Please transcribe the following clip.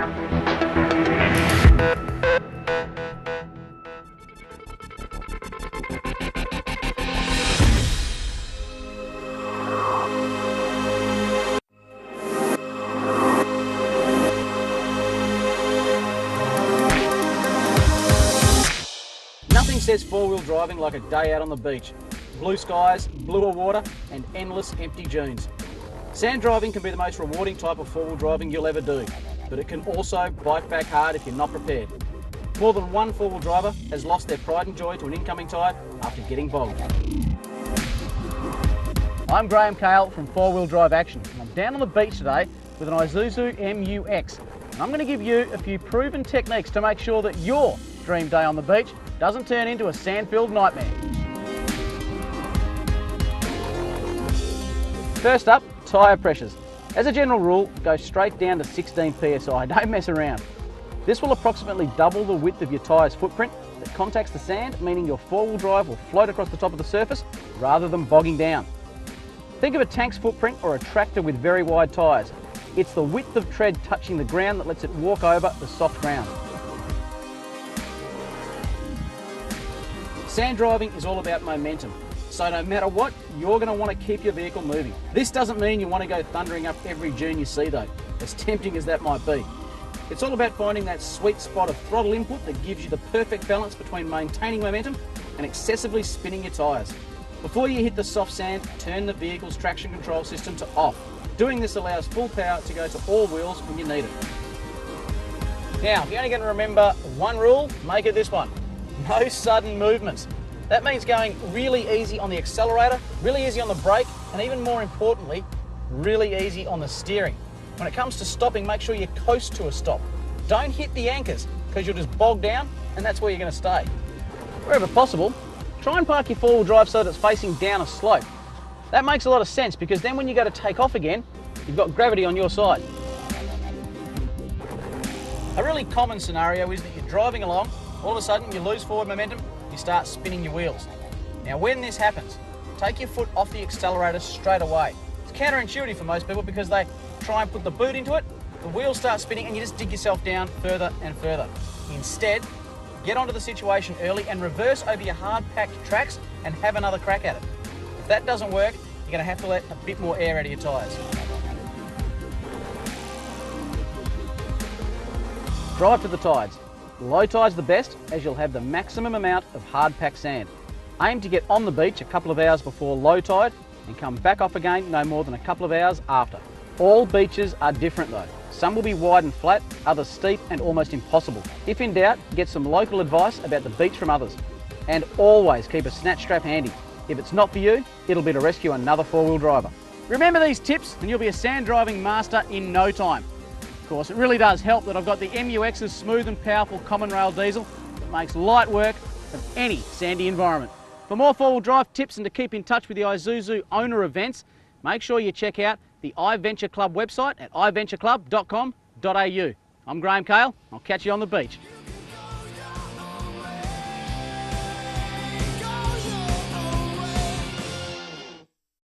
Nothing says four-wheel driving like a day out on the beach. Blue skies, bluer water, and endless empty dunes. Sand driving can be the most rewarding type of four-wheel driving you'll ever do, but it can also bite back hard if you're not prepared. More than one four-wheel driver has lost their pride and joy to an incoming tyre after getting bogged. I'm Graham Cale from Four Wheel Drive Action, and I'm down on the beach today with an Isuzu MU-X. And I'm going to give you a few proven techniques to make sure that your dream day on the beach doesn't turn into a sand-filled nightmare. First up, tyre pressures. As a general rule, go straight down to 16 psi, don't mess around. This will approximately double the width of your tyre's footprint that contacts the sand, meaning your four-wheel drive will float across the top of the surface rather than bogging down. Think of a tank's footprint or a tractor with very wide tyres. It's the width of tread touching the ground that lets it walk over the soft ground. Sand driving is all about momentum, so no matter what, you're going to want to keep your vehicle moving. This doesn't mean you want to go thundering up every dune you see though, as tempting as that might be. It's all about finding that sweet spot of throttle input that gives you the perfect balance between maintaining momentum and excessively spinning your tyres. Before you hit the soft sand, turn the vehicle's traction control system to off. Doing this allows full power to go to all wheels when you need it. Now, if you're only going to remember one rule, make it this one. No sudden movements. That means going really easy on the accelerator, really easy on the brake, and even more importantly, really easy on the steering. When it comes to stopping, make sure you coast to a stop. Don't hit the anchors, because you'll just bog down, and that's where you're going to stay. Wherever possible, try and park your four-wheel drive so that it's facing down a slope. That makes a lot of sense, because then when you go to take off again, you've got gravity on your side. A really common scenario is that you're driving along, all of a sudden you lose forward momentum, you start spinning your wheels. Now when this happens, take your foot off the accelerator straight away. It's counterintuitive for most people because they try and put the boot into it, the wheels start spinning and you just dig yourself down further and further. Instead, get onto the situation early and reverse over your hard-packed tracks and have another crack at it. If that doesn't work, you're going to have to let a bit more air out of your tyres. Drive to the tides. Low tide's the best, as you'll have the maximum amount of hard-packed sand. Aim to get on the beach a couple of hours before low tide and come back off again no more than a couple of hours after. All beaches are different though. Some will be wide and flat, others steep and almost impossible. If in doubt, get some local advice about the beach from others. And always keep a snatch strap handy. If it's not for you, it'll be to rescue another four-wheel driver. Remember these tips and you'll be a sand driving master in no time. Of course, it really does help that I've got the MU-X's smooth and powerful common rail diesel that makes light work of any sandy environment. For more four-wheel drive tips and to keep in touch with the Isuzu owner events, make sure you check out the iVenture Club website at iventureclub.com.au. I'm Graham Cale. I'll catch you on the beach.